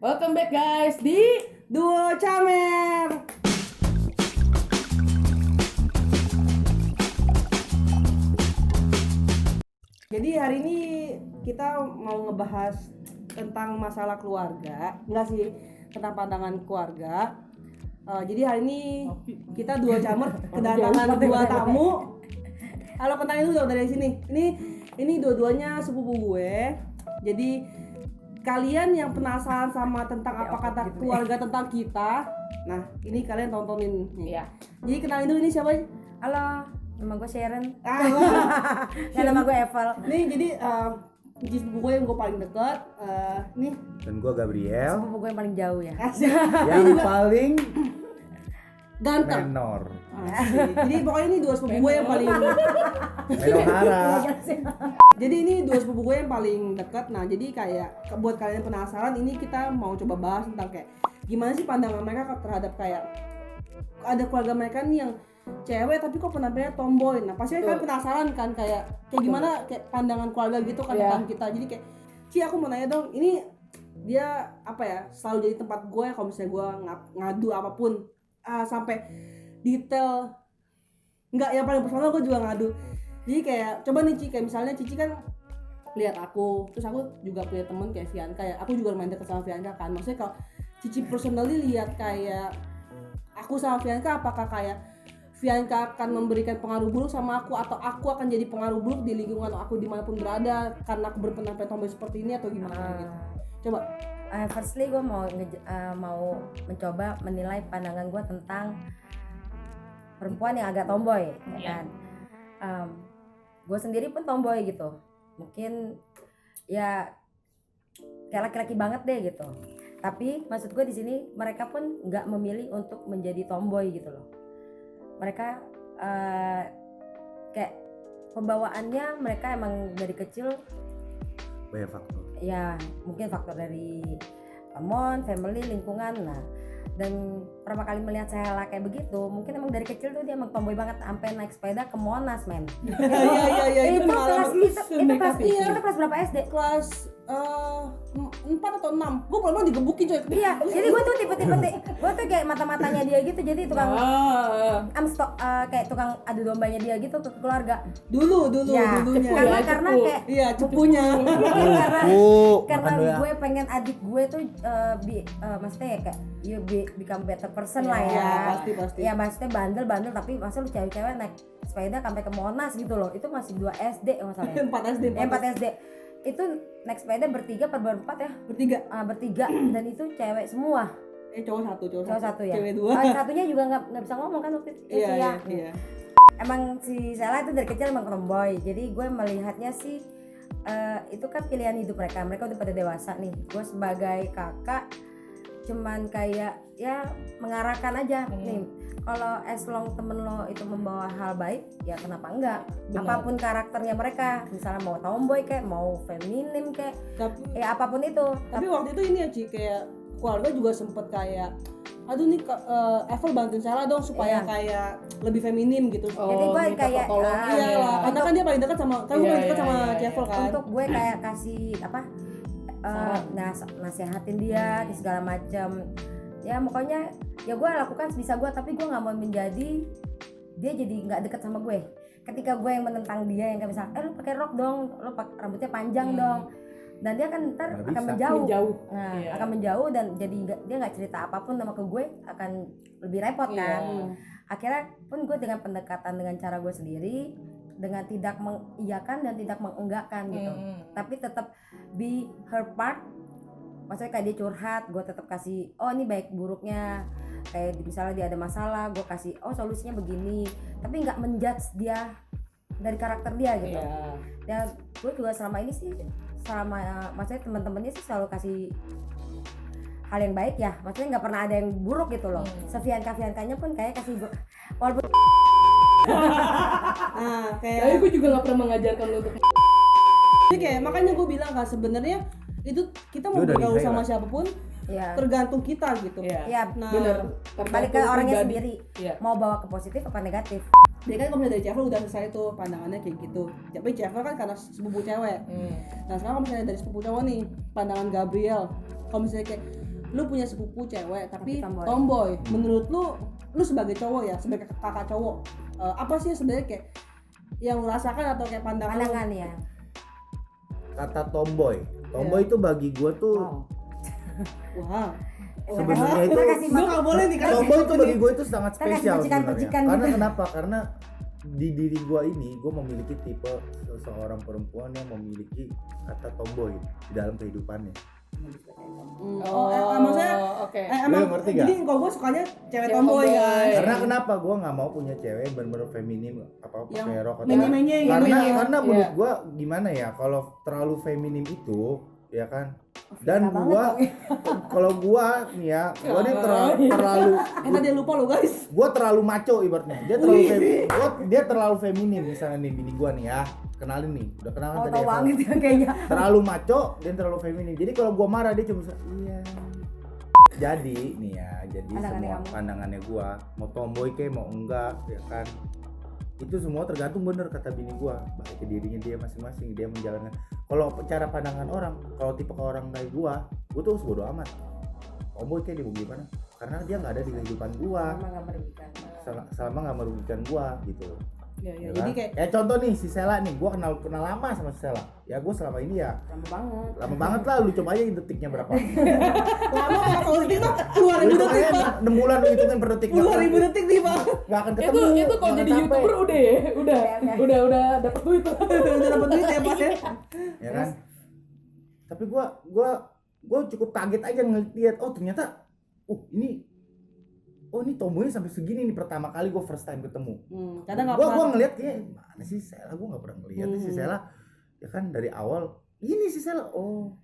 Welcome back guys di Duo Camer. Jadi hari ini kita mau ngebahas tentang masalah keluarga, enggak sih, tentang pandangan keluarga. Jadi hari ini kita Duo Camer kedatangan dua tamu. Halo, kenalin dulu dong dari sini. Ini dua-duanya sepupu gue. Jadi kalian yang penasaran sama tentang apa kata keluarga tentang kita, nah ini kalian tontonin nih. Iya. Jadi kenalin dulu, ini siapa? Halo, nama gue Sharon. Nggak, Nama gue Eval. Nih jadi ini sepupu gue yang gue paling dekat. Nih Dan gua Gabriel Sepupu gue yang paling jauh ya. asik. yang paling Ganteng. menor. Asik. Jadi pokoknya ini dua sepupu gue yang paling Menohara. jadi ini dua sepupu gue yang paling dekat. Nah jadi kayak buat kalian yang penasaran, ini kita mau coba bahas tentang kayak gimana sih pandangan mereka terhadap kayak ada keluarga mereka nih yang cewek tapi kok penampilannya tomboy. Nah pasti kalian penasaran kan kayak gimana kayak pandangan keluarga gitu kan tentang kita. Jadi kayak Ci, aku mau nanya dong, ini dia apa ya, selalu jadi tempat gue kalau misalnya gue ngadu apapun, sampai detail, nggak yang paling personal gue juga ngadu. Jadi kayak coba nih Ci, kayak misalnya Cici kan lihat aku, terus aku juga punya temen kayak Fianka ya, aku juga main deket sama Fianka kan. Maksudnya kalau Cici personally lihat kayak aku sama Fianka, apakah kayak Fianka akan memberikan pengaruh buruk sama aku, atau aku akan jadi pengaruh buruk di lingkungan aku dimanapun berada karena aku berpenampilan tomboy seperti ini, atau gimana gitu. Coba. Firstly gue mau mencoba menilai pandangan gue tentang perempuan yang agak tomboy, ya kan. Gue sendiri pun tomboy gitu. Mungkin ya kayak laki-laki banget deh gitu. Tapi maksud gue di sini mereka pun nggak memilih untuk menjadi tomboy gitu loh. Mereka kayak pembawaannya mereka emang dari kecil Banyak faktor. ya, mungkin faktor dari hormon, family, lingkungan. Nah, dan pertama kali melihat saya kayak begitu, mungkin emang dari kecil tuh dia emang tomboy banget, sampai naik sepeda ke Monas, men. Iya Itu kelas itu kelas berapa SD? Kelas 4 atau 6. Gue pernah digebukin coy. Iya, jadi gue tuh tipe-tipe gue tuh kayak mata-matanya dia gitu, jadi tukang kayak tukang adu dombanya dia gitu ke keluarga. Dulunya. Karena kayak Iya, cepunya. karena gue pengen adik gue tuh maksudnya ya kayak you become better person lah ya. Pasti. Ya maksudnya bandel tapi masa lu cewek-cewek naik sepeda sampai ke Monas gitu loh. Itu masih 2 SD masalahnya. 4 SD. 4 SD. Itu naik sepeda bertiga per berempat ya? Bertiga dan itu cewek semua. Cowok satu ya. Cewek 2. Satunya juga nggak bisa ngomong kan waktu itu. Iya. Emang si Sela itu dari kecil emang tomboy. Jadi gue melihatnya sih itu kan pilihan hidup mereka. Mereka udah pada dewasa nih. Gue sebagai kakak cuman kayak ya mengarahkan aja nih. Kalau as long temen lo itu membawa hal baik, ya kenapa enggak? Benar. Apapun karakternya mereka, misalnya mau tomboy kayak, mau feminim kayak, Tapi apapun itu. waktu itu ini ya Ci, kayak keluarga juga sempet kayak aduh nih Evel bantuin Sarah dong supaya kayak lebih feminim gitu. Jadi gue kayak Iya lah, karena kan dia paling dekat sama gue paling dekat sama Evel kan. untuk gue kayak kasih nasihatin dia di segala macam. Ya pokoknya ya gue lakukan sebisa gue, tapi gue nggak mau menjadi dia jadi nggak deket sama gue. Ketika gue yang menentang dia, yang kayak misal lu pakai rok dong, lu rambutnya panjang dong, dan dia kan ntar akan menjauh. Nah akan menjauh dan jadi dia nggak cerita apapun sama ke gue, akan lebih repot kan. Akhirnya pun gue dengan pendekatan dengan cara gue sendiri, dengan tidak mengiyakan dan tidak mengenggakkan gitu, tapi tetap be her part. Maksudnya kayak dia curhat, gue tetap kasih ini baik buruknya, kayak misalnya dia ada masalah, gue kasih solusinya begini, tapi nggak menjudge dia dari karakter dia gitu. Dan gue juga selama ini sih, maksudnya teman-temannya sih selalu kasih hal yang baik ya, maksudnya nggak pernah ada yang buruk gitu loh. Sefiankanya pun kayak kasih walaupun Tapi gue juga nggak pernah mengajarkan lo untuk. Jadi kayak makanya gue bilang kan sebenarnya itu kita mau bergaul sama siapapun tergantung kita gitu. ya Nah, Bener. balik ke orangnya sendiri, Iya. mau bawa ke positif apa negatif. dia kan kalau misalnya dari Cevel udah selesai tuh pandangannya kayak gitu. Tapi Cevel kan karena sepupu cewek. Nah sekarang kalau misalnya dari sepupu cowok nih, pandangan Gabriel, kalau misalnya kayak lu punya sepupu cewek tapi Tapi tomboy. tomboy. Menurut lu sebagai cowok ya, sebagai kakak cowok, apa sih sebenarnya kayak yang lu rasakan atau kayak pandangan lu? Pandangan ya. Kata tomboy itu bagi gue tuh Wah, sebenarnya itu Kita kasih gue nggak boleh nih kasih tomboy itu foto bagi nih. gue itu sangat Kita kasih spesial percikan-percikan sebenarnya. Karena gitu. kenapa? Karena di diri gue ini gue memiliki tipe seorang perempuan yang memiliki kata tomboy di dalam kehidupannya. Maksudnya oke. emang ngerti gak? jadi kalau gue sukanya cewek Cewek tomboy tomboy. kan. Karena kenapa gue nggak mau punya cewek bener-bener feminim apa Yang pakai rok atau menye-menye gitu karena ya. karena menurut Iya. gue gimana ya kalau terlalu feminim itu ya kan dan Suka gue kalau gue nih ya gue nih terlalu Tadi lupa lo guys. gue terlalu maco ibaratnya dia terlalu feminim misalnya nih bini gue nih ya kenalin nih udah kenal kan Oh, tadi tau ya, banget ya kayaknya. terlalu maco dan terlalu feminim jadi kalau gue marah dia cuma bisa iya jadi nih ya jadi Pandangannya semua kamu. pandangannya gue mau tomboy kayak mau enggak ya kan itu semua tergantung bener kata bini gue balik ke dirinya dia masing-masing dia menjalankan kalau cara pandangan orang kalau tipe orang kayak gue tuh bodo amat tomboy kayak dia mau gimana karena dia nggak ada di kehidupan gue Sama nggak merugikan. selama nggak merugikan gue gitu. Ya, Ya jadi kan? kayak contoh nih si Sela nih, gue kenal lama sama si Sela. Ya gue selama ini ya Lama banget. lama banget lah, lu coba aja detiknya berapa. lama kalau detik tuh 2000 detik pak. 6 bulan lu hitungin per detik. 2000 detik nih pak. Gak akan ketemu. Itu kalau nggak jadi akan YouTuber sampai. udah ya, udah dapat duit. Udah dapat duit ya pak ya. Ya kan? Tapi gue cukup kaget aja ngeliat, oh ternyata, ini tomboynya sampai segini nih pertama kali gue first time ketemu. Kadang nggak Gue pernah. ngeliat kayak mana sih Sela, gue nggak pernah ngeliat si Sela. Ya kan dari awal ini si Sela,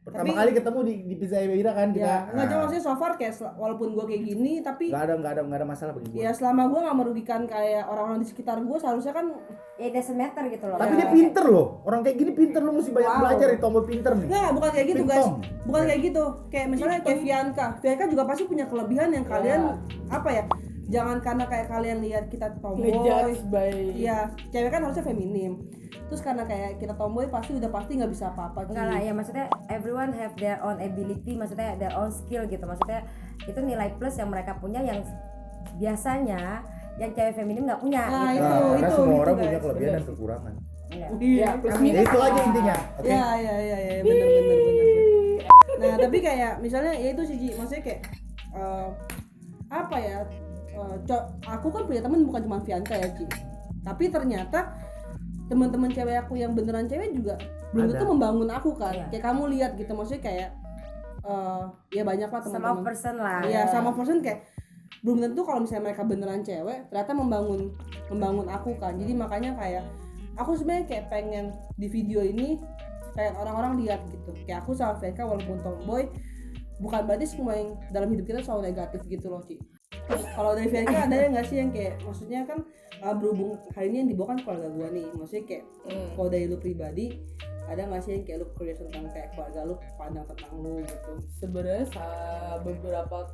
pertama Tapi- kali ketemu di Pizza Ibira kan kita. Ya, nggak cuma maksudnya so far kayak walaupun gue kayak gini tapi nggak ada masalah bagi gue. ya selama gue nggak merugikan kayak orang-orang di sekitar gue seharusnya kan Ya it doesn't matter gitu loh. Tapi Ya. dia pinter loh, orang kayak gini pinter, lu mesti banyak Wow. belajar di tomboy pinter nih. nggak bukan kayak gitu guys, Ping-pong. bukan kayak gitu. Kayak misalnya kayak Fianka juga pasti punya kelebihan yang kalian apa ya? Jangan karena kayak kalian lihat kita tomboy, Ngejudge by iya cewek kan harusnya feminim. Terus karena kayak kita tomboy pasti nggak bisa apa-apa. Ci. Enggak lah ya, maksudnya everyone have their own ability, maksudnya their own skill gitu, maksudnya itu nilai plus yang mereka punya yang biasanya yang cewek feminim nggak punya Nah, gitu. Nah, karena semua orang guys. punya kelebihan Bener. dan kekurangan. Iya. Iya, plus Amin. Ya itu aja intinya. Oke. Ya bener. Nah tapi kayak misalnya ya itu sih Ci. Maksudnya kayak apa ya? Aku kan punya temen bukan cuma Fianka ya Ci. Tapi ternyata teman-teman cewek aku yang beneran cewek juga belum Ada. tentu membangun aku kan. Iya. Kayak kamu lihat gitu maksudnya kayak ya banyak lah Sama teman-teman. person lah. Iya sama person kayak belum tentu kalau misalnya mereka beneran cewek ternyata membangun aku kan. Jadi makanya kayak aku sebenarnya kayak pengen di video ini kayak orang-orang lihat gitu. Kayak aku sama Veka walaupun tomboy bukan berarti semua yang dalam hidup kita selalu negatif gitu loh Ci. Terus kalau dari Veka ada yang nggak sih yang kayak maksudnya kan berhubung hari ini yang dibawa kan keluarga gua nih. Maksudnya kayak kalau dari lu pribadi ada nggak sih yang kayak lu curious tentang kayak keluarga lu pandang tentang lu gitu. sebenarnya beberapa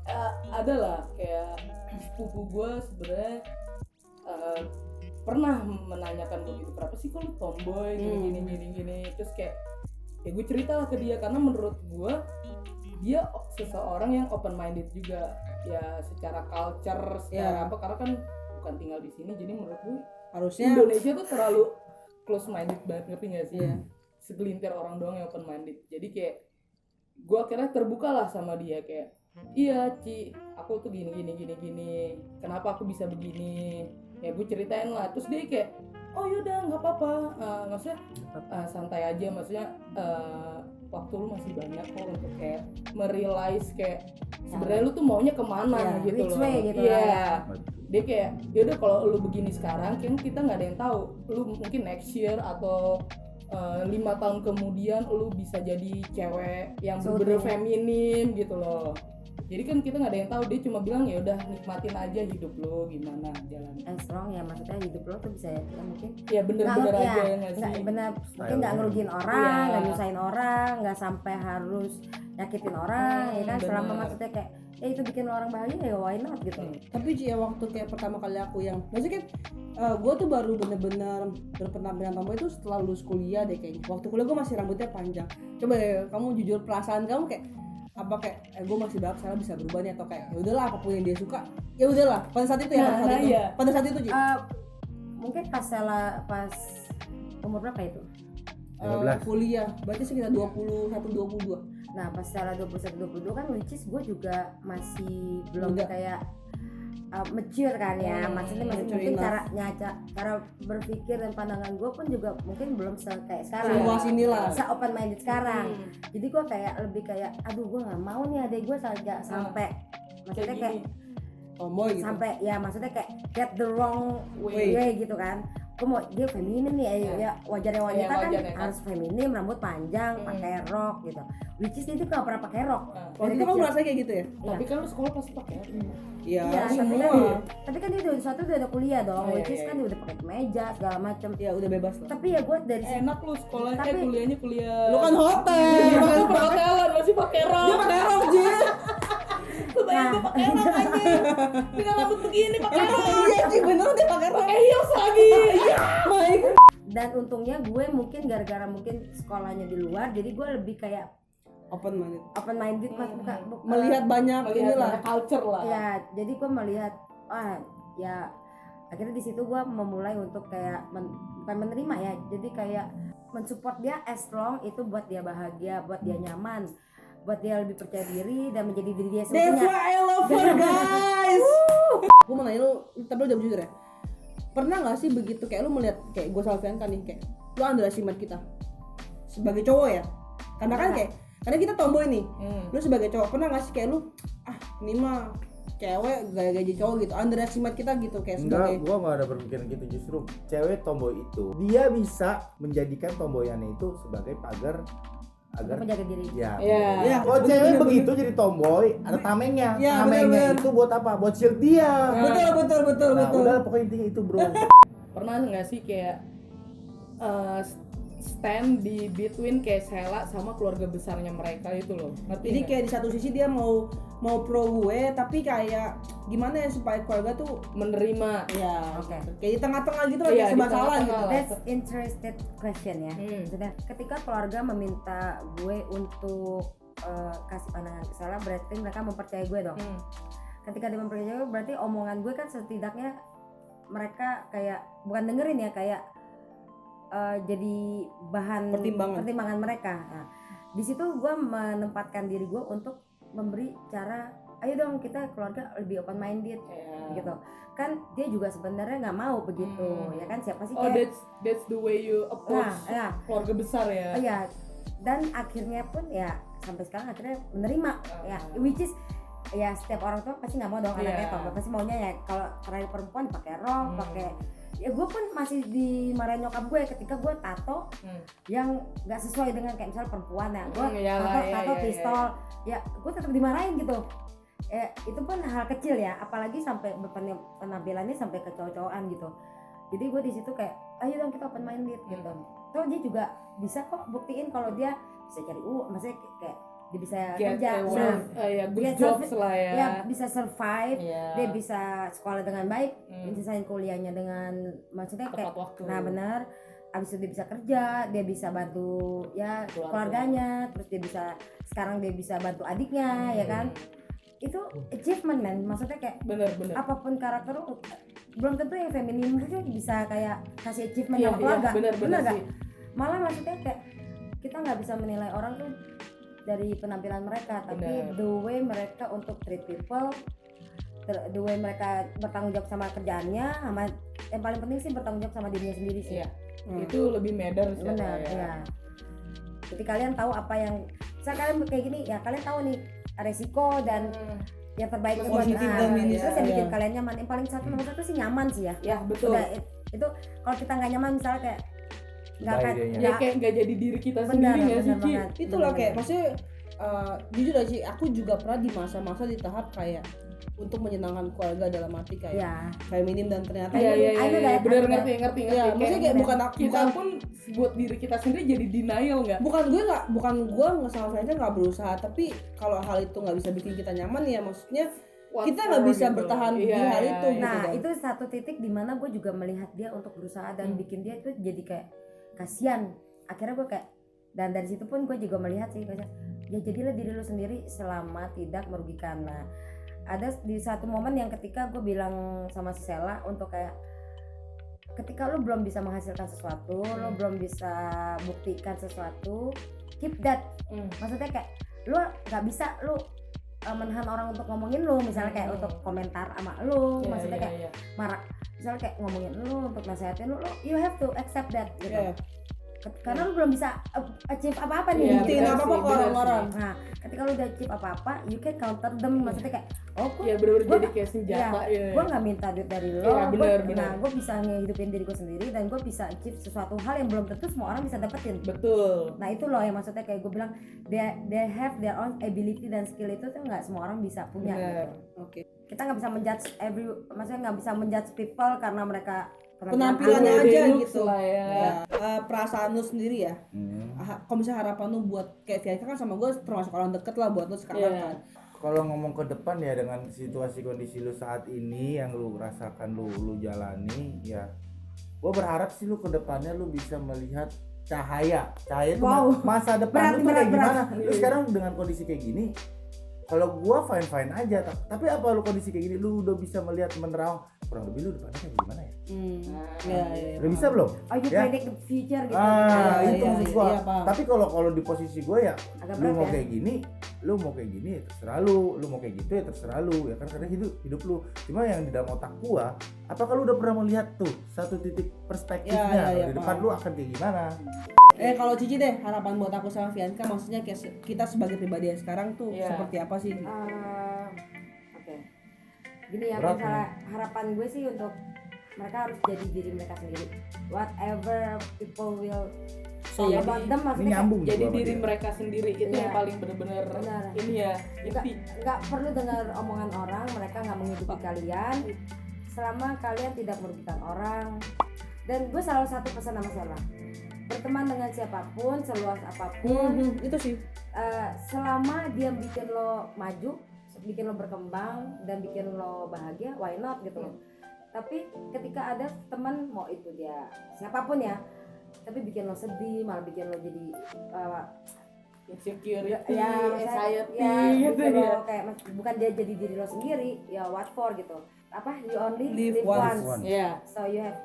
ada lah kayak sepupu gue sebenarnya pernah menanyakan begitu kenapa sih kalau tomboy gini terus kayak ya gue cerita lah ke dia karena menurut gue dia seseorang yang open minded juga ya secara culture secara apa karena kan bukan tinggal di sini jadi menurut gue Harusnya Indonesia tuh terlalu close minded banget ngerti gak sih? Iya. Segelintir orang doang yang open minded. Jadi kayak gue akhirnya terbuka lah sama dia kayak iya Ci aku tuh gini kenapa aku bisa begini ya gue ceritain lah terus dia kayak oh yaudah nggak apa-apa maksudnya santai aja maksudnya waktu lu masih banyak kok untuk kayak merealize kayak sebenarnya lu tuh maunya kemana Ya, gitu which loh way gitu iya lah ya. dia kayak yaudah kalau lu begini sekarang kan kita nggak ada yang tahu lu mungkin next year atau 5 tahun kemudian lu bisa jadi cewek yang bener-bener feminim gitu loh jadi kan kita nggak ada yang tahu dia cuma bilang ya udah nikmatin aja hidup lu gimana jalan Strong ya, maksudnya hidup lo tuh bisa ya mungkin ya bener-bener nggak, aja ya, ya nggak sih nggak benar mungkin nggak ngerugiin orang, Iya. nggak nyusahin orang, nggak sampai harus nyakitin orang, ya kan? Selama bener. maksudnya kayak itu bikin orang bahagia ya why not gitu. tapi Ci ya waktu kayak pertama kali aku yang maksudnya kan gue tuh baru bener-bener berpenampilan tomboy itu setelah lulus kuliah deh kayaknya. Waktu kuliah gue masih rambutnya panjang. Coba ya kamu jujur perasaan kamu kayak apa kayak gue masih berharap Sela bisa berubah nih, atau kayak ya udahlah apapun yang dia suka ya udahlah pada saat itu ya, pada saat itu Ci. Mungkin pas umur berapa itu? 15. Kuliah berarti sekitar 21-22. Nah pas secara 21-22 kan which is gue juga masih belum Muda. kayak mature kan ya, maksudnya masih mature mungkin enough. cara berpikir dan pandangan gue pun juga mungkin belum kayak sekarang, Seluas inilah. open minded sekarang. Jadi gue kayak lebih kayak aduh gue nggak mau nih adek gue saja sampai maksudnya kayak Tomboy gitu. sampai ya maksudnya kayak get the wrong Way. way gitu kan. Gue mau dia feminim nih ya wajarnya wanita kan wajarnya kan. harus feminim, rambut panjang, pakai rok gitu. Which is dia tuh gak pernah pakai rok. Waktu itu kamu merasa kayak gitu ya? Tapi kan lu sekolah pasti pakai. Iya, Iya, semua. tapi kan dia udah suatu udah kuliah dong, Oh, which iya, is iya. kan dia udah pakai kemeja segala macem. Ya udah bebas lah. Tapi ya gue dari situ Enak lu sekolahnya, Tapi- kuliahnya kuliah. Lu kan hotel. Lu perhotelan masih pakai rok. Dia pakai rok Ji. Lu bayangin gua pakai rok aja. Dengan rambut begini pakai rok. Iya Ji, beneran dia pakai rok. Pakai heels lagi. Iya. Baik. dan untungnya gue mungkin gara-gara mungkin sekolahnya di luar, jadi gue lebih kayak Open minded. open minded Melihat banyak Melihat inilah. banyak culture lah. ya. Jadi gue melihat ya akhirnya di situ gue memulai untuk kayak bukan menerima ya, jadi kayak mensupport dia as long itu buat dia bahagia, buat dia nyaman, buat dia lebih percaya diri dan menjadi diri dia That's seutuhnya. why I love her guys. Gue mau nanya lu, tapi lu jawab jujur ya. Pernah gak sih begitu kayak lu melihat kayak gue sama Fianca nih, kayak lu underestimate kita sebagai cowok ya? Karena kan kayak karena kita tomboy nih. Lu sebagai cowok pernah gak sih kayak lu ini mah cewek gaya gaji cowok gitu, underestimate kita gitu kayak Enggak, sebagai gua nggak ada berpikiran gitu. Justru cewek tomboy itu dia bisa menjadikan tomboyannya itu sebagai pagar agar Untuk menjaga diri. ya. Iya. Ya, Kalau bener, cewek bener, begitu jadi tomboy, ada tamengnya. Ya, Tamengnya bener, itu buat apa? Buat shield dia. betul. Nah, udah pokoknya intinya itu, bro. Pernah nggak sih kayak stand di between kayak Sela sama keluarga besarnya mereka itu loh, ngerti Jadi nggak? kayak di satu sisi dia mau pro gue, tapi kayak gimana ya supaya keluarga tuh menerima. ya Oke. kayak di tengah-tengah gitu lah, Iya, kayak di serba salah tengah-tengah gitu. lah. That's interested question ya. Maksudnya ketika keluarga meminta gue untuk kasih pandangan ke Sela, berarti mereka mempercayai gue dong. Ketika dia mempercayai gue, berarti omongan gue kan setidaknya mereka kayak bukan dengerin ya, kayak jadi bahan pertimbangan mereka. Nah, di situ gue menempatkan diri gue untuk memberi cara, ayo dong kita keluarga lebih open minded gitu. Kan dia juga sebenarnya nggak mau begitu, ya kan, siapa sih Oh, kayak that's the way you approach ya. keluarga besar ya. Iya, dan akhirnya pun ya sampai sekarang akhirnya menerima ya, which is ya setiap orang tua pasti nggak mau dong anaknya tomboy, pasti maunya ya kalau terakhir perempuan pakai rok, pakai ya. Gue pun masih dimarahin nyokap gue ketika gue tato yang nggak sesuai dengan kayak misalnya perempuan ya, gue tato pistol ya, gue tetap dimarahin gitu. Itu pun hal kecil ya, apalagi sampai penampilannya sampai ke cowok-cowokan gitu. Jadi gue di situ kayak ayo dong kita open minded gitu. Terus dia juga bisa kok buktiin kalau dia bisa cari maksudnya kayak dia bisa kerja, good jobs lah ya. Ya bisa survive, Iya. dia bisa sekolah dengan baik, menyelesaikan kuliahnya dengan maksudnya kayak Tepat waktu. nah benar. Abis itu dia bisa kerja, dia bisa bantu ya keluarganya, terus dia bisa sekarang dia bisa bantu adiknya ya kan. Itu achievement man, maksudnya kayak bener. apapun karakter lu, belum tentu yang feminim itu bisa kayak kasih achievement Iya, sama keluarga, bener nggak? sih. Malah maksudnya kayak kita nggak bisa menilai orang tuh dari penampilan mereka, tapi Bener. the way mereka untuk treat people, the way mereka bertanggung jawab sama kerjaannya, sama yang paling penting sih bertanggung jawab sama dirinya sendiri sih. Iya. Itu lebih matter sih. Benar ya. Jadi kalian tahu apa yang, misal kalian kayak gini ya, kalian tahu nih resiko dan yang terbaik itu buat Positif dan minus. terus yang Iya. bikin kalian nyaman. Yang paling satu nomor satu sih nyaman sih ya. Ya betul. Udah, itu kalau kita nggak nyaman misalnya kayak nggak Bye akan dia-nya. Ya kayak nggak jadi diri kita benar, sendiri nggak sih, benar Ci? banget. Itulah Benar kayak banget. maksudnya jujur aja sih, aku juga pernah di masa-masa di tahap kayak untuk menyenangkan keluarga dalam arti kayak ya. feminim dan ternyata Iya, I know that. bener, ngerti. ya maksudnya kayak bukan Kita pun buat diri kita sendiri jadi denial nggak? bukan gue nggak sama Frencha nggak berusaha, tapi kalau hal itu nggak bisa bikin kita nyaman ya maksudnya What kita for nggak bisa gitu. bertahan di Iya, hal iya, itu iya. gitu Nah kan. itu satu titik di mana gue juga melihat dia untuk berusaha dan bikin dia itu jadi kayak kasihan. Akhirnya gue kayak Dan dari situ pun gue juga melihat sih, ya jadilah diri lu sendiri selama tidak merugikan. Nah ada di satu momen yang ketika gue bilang sama si Sela untuk kayak ketika lu belum bisa menghasilkan sesuatu, lu belum bisa buktikan sesuatu, keep that. Maksudnya kayak lu nggak bisa lu menahan orang untuk ngomongin lu, misalnya kayak untuk komentar sama lu, maksudnya kayak marah, misalnya kayak ngomongin lu untuk nasehatin lu, you have to accept that gitu. Karena lu belum bisa achieve apa-apa nih, buktiin apa-apa ke orang-orang. Nah ketika lu udah achieve apa-apa, you can counter them, maksudnya kayak oh ya bener-bener jadi kayak senjata gue nggak minta duit dari lo, bener. nah gue bisa ngehidupin diri gue sendiri dan gue bisa achieve sesuatu hal yang belum tentu semua orang bisa dapetin. Betul. Nah itu loh yang maksudnya kayak gue bilang they have their own ability dan skill itu tuh nggak semua orang bisa punya gitu. Oke. Kita nggak bisa menjudge maksudnya nggak bisa menjudge people karena mereka penampilannya Ada aja looks gitu lah ya. Perasaan lu sendiri ya. Kalau misalnya harapan lu buat kayak Fianka kan sama gue termasuk orang deket lah buat lu sekarang kan. Kalau ngomong ke depan ya dengan situasi kondisi lu saat ini yang lu rasakan, lu jalani ya, gue berharap sih lu ke depannya lu bisa melihat cahaya itu masa depan lu tuh kayak gimana. Lu sekarang dengan kondisi kayak gini, kalau gue fine aja, tapi apa lu kondisi kayak gini lu udah bisa melihat menerang kurang lebih lu depannya kayak gimana ya? Udah bisa belum? Oh you predict the future gitu. Itu maksud gua. Tapi kalau di posisi gua ya, agak lu berat mau ya? kayak gini, lu mau kayak gini ya terserah lu mau kayak gitu ya terserah lu, ya kan karena hidup lu. Cuma yang di dalam otak gua, apakah lu udah pernah melihat tuh satu titik perspektifnya di depan lu akan kayak gimana? Kalau Cici deh, harapan buat aku sama Fianka, maksudnya kayak kita sebagai pribadi yang sekarang tuh seperti apa sih? Oke. Gini ya, Berat misalnya harapan gue sih untuk mereka harus jadi diri mereka sendiri. Whatever people will say about them, Ini maksudnya nyambung Jadi gua sama diri dia. mereka sendiri itu Iya. yang paling bener-bener Benar. ini ya inti. nggak perlu dengar omongan orang, mereka nggak menghidupi kalian selama kalian tidak merugikan orang. Dan gue selalu satu pesan sama Sela, berteman dengan siapapun seluas apapun, Itu sih. selama dia bikin lo maju, bikin lo berkembang dan bikin lo bahagia, why not gitu loh. Tapi ketika ada teman, mau itu dia siapapun ya, tapi bikin lo sedih, malah bikin lo jadi Insecurity, maksudnya, anxiety gitu bikin ya. lo kayak bukan dia jadi diri lo sendiri, ya what for gitu. Apa you only Live live once. once. Iya. So you have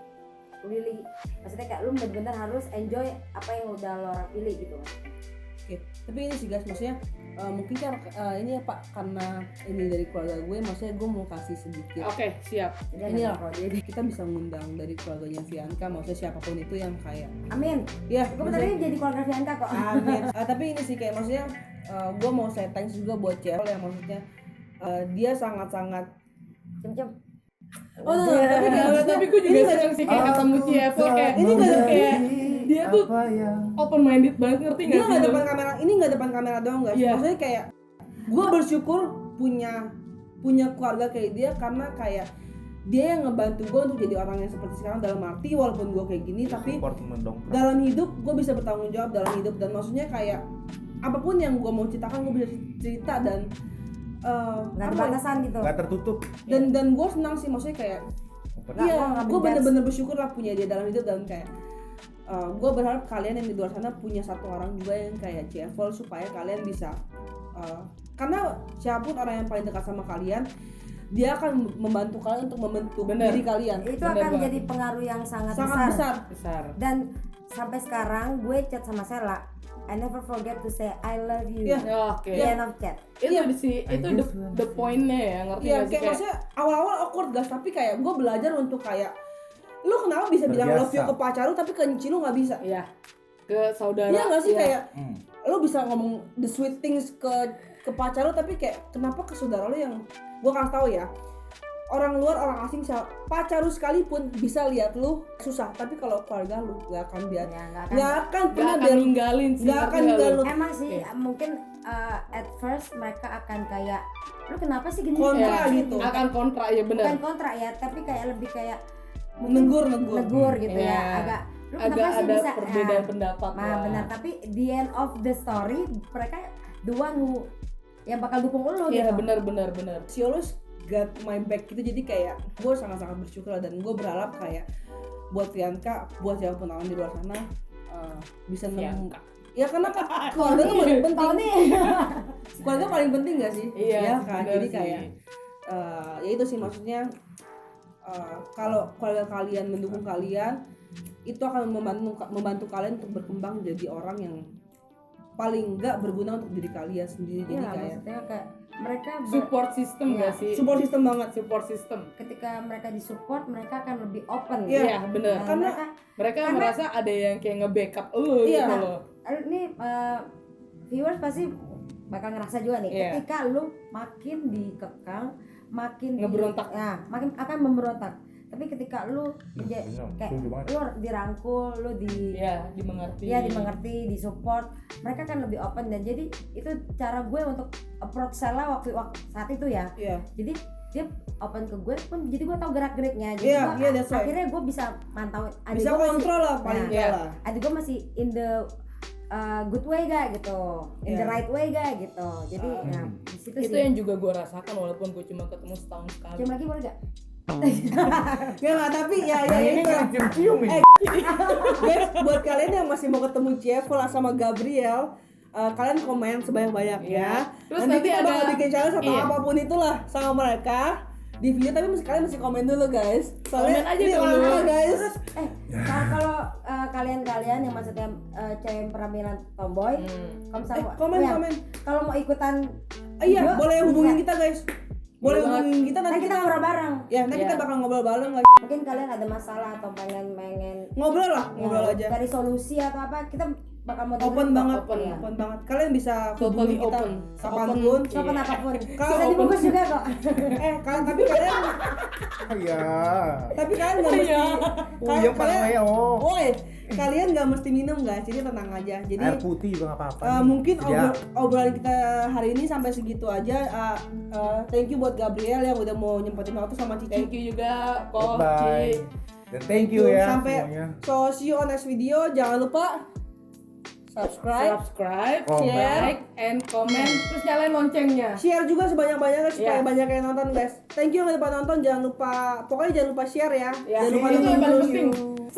really, maksudnya kayak lu benar-benar harus enjoy apa yang udah lo pilih gitu. Oke. Tapi ini sih guys, maksudnya mungkin kan ini ya Pak, karena ini dari keluarga gue, maksudnya gue mau kasih sedikit. Oke, siap. Jadi Ini ada lah, kalau jadi kita bisa ngundang dari keluarganya Fianka, maksudnya siapapun itu yang kayak. amin. Ya, Gue bentar lagi jadi keluarga Fianka kok. amin. Tapi ini sih kayak maksudnya gue mau saya thanks juga buat Cel yang maksudnya dia sangat-sangat. Cem-cem. Oh, Tapi gue juga seneng sih kayak ketemu Cievil kayak ini nggak ada kayak dia tuh apa yang open minded banget, ngerti dia nggak sih? nggak lo? depan kamera, ini nggak depan kamera doang guys. Iya. Maksudnya kayak gue bersyukur punya keluarga kayak dia, karena kayak dia yang ngebantu gue untuk jadi orang yang seperti sekarang, dalam arti walaupun gue kayak gini tapi support mendongkrak? dalam hidup gue bisa bertanggung jawab dalam hidup, dan maksudnya kayak apapun yang gue mau ceritakan gue bisa cerita dan Nggak ada apa ya? batasan gitu. Nggak tertutup. dan gue senang sih, maksudnya kayak Nggak, iya nggak gue menjudge. bener-bener bersyukur lah punya dia dalam hidup, dan kayak gue berharap kalian yang di luar sana punya satu orang juga yang kayak Cievil, supaya kalian bisa karena siapapun orang yang paling dekat sama kalian, dia akan membantu kalian untuk membentuk Bener. diri kalian. Itu Bener akan banget. jadi pengaruh yang sangat Sangat besar. Dan sampai sekarang gue chat sama Sela, I never forget to say I love you. Iya. Oke. Di end of chat. Itu Iya. sih, itu the pointnya ya, ngerti Iya, nggak sih kayak maksudnya awal-awal awkward guys, tapi kayak gue belajar untuk kayak lu kenapa bisa bilang love you Terbiasa. ke pacar lu tapi ke nyeci lu nggak bisa? iya, ke saudara. Iya nggak sih, iya. kayak lu bisa ngomong the sweet things ke pacar lu, tapi kayak kenapa ke saudara lu yang gue kasih tahu ya, orang luar, orang asing, pacar lu sekalipun bisa lihat lu susah, tapi kalau keluarga lu nggak akan biar, Ya, nggak nggak akan Gak pernah akan biar, ninggalin sih, nggak ngerti akan nggak ninggalin lu? lu. Emang sih Iya. mungkin at first mereka akan kayak lu kenapa sih gini? Kontra Iya, gitu. akan kontra ya benar. Bukan kontra ya, tapi kayak lebih kayak negur negur gitu Iya. ya. Agak lu Agak kenapa sih ada bisa perbedaan pendapat Nah, lah. benar, tapi the end of the story mereka the one who yang bakal dukung lu Iya, gitu. benar. She always got my back gitu, jadi kayak gue sangat-sangat bersyukur lah, dan gue berharap kayak buat Fianka, buat siapapun orang di luar sana bisa nemu Ya karena keluarga tuh paling penting. Tahu nih. Keluarga paling penting gak sih? Iya, Ya kan. bener Jadi sih. kayak ya itu sih maksudnya kalau keluarga kalian mendukung kalian itu akan membantu kalian untuk berkembang jadi orang yang paling enggak berguna untuk diri kalian sendiri. Jadi Iya, kayak maksudnya kayak mereka support system Iya. gak sih? support system banget. Support system. ketika mereka disupport mereka akan lebih open. Iya. Iya, bener. Nah, Karena- Mereka Karena- merasa ada yang kayak nge-backup lu Iya. gitu loh. Ini viewers pasti bakal ngerasa juga nih, Iya. ketika lu makin dikekang, makin Ngeberontak. makin akan memberontak. Tapi ketika lu Bener, kayak setuju banget. lu dirangkul, lu Iya, dimengerti. dimengerti, disupport, mereka kan lebih open. Dan jadi itu cara gue untuk approach Sela waktu saat itu ya. Iya. Jadi dia open ke gue pun, jadi gue tahu gerak geriknya. Jadi Iya, gue iya, that's right. akhirnya gue bisa mantau adik Bisa gue masih- kontrol lah paling Nah, enggak iya. lah. adik gue masih in the good way gak gitu, in the Iya. right way gak gitu. Jadi ya di situ Itu sih. yang juga gue rasakan walaupun gue cuma ketemu setahun sekali. Cium lagi boleh gak? Enggak, tapi ya Nah, ini itu. kan cium-cium ini. Guys, buat kalian yang masih mau ketemu Jeffel sama Gabriel, kalian komen sebanyak-banyaknya. Iya. Terus Nanti nanti kita bakal ada- bikin challenge atau iya. apapun itulah sama mereka di video, tapi kalian mesti komen dulu guys. Komen aja ini dulu. langka, guys. Kalau kalian yang maksudnya cewek penampilan tomboy, kalau misalnya Komen. kalau mau ikutan Iya, video, boleh hubungin bisa. kita guys. Boleh Boleh hubungin kita Nanti nanti kita ngobrol bareng. ya, nanti kita Iya. bakal ngobrol bareng lagi. Mungkin kalian ada masalah atau pengen Ngobrol lah, ngobrol ya, aja. cari solusi atau apa, kita bakal mau Open dengerin kok. banget, Open. Iya. open banget. Kalian bisa Totally hubungin kita open. kapanpun. Open Iya. apapun. Kalau Bisa open- dibungkus juga kok. Kalian tapi kalian Iya. nggak mesti. Puyeng palanya oh. Woi, kalian nggak mesti minum guys, jadi tenang aja. Jadi Air putih juga nggak apa-apa. nih. mungkin Ya. obrolan kita hari ini sampai segitu aja. Thank you buat Gabriel yang udah mau nyempetin waktu sama Cici. Thank you juga kok. Goodbye. Dan thank you ya Sampai semuanya. so see you on next video. Jangan lupa subscribe, Comment. like, and comment, terus nyalain loncengnya. share juga sebanyak-banyaknya supaya Iya. banyak yang nonton guys. Thank you yang udah pada nonton. Jangan lupa, pokoknya jangan lupa share ya. Ya, Jangan lupa itu yang paling nonton penting. terus.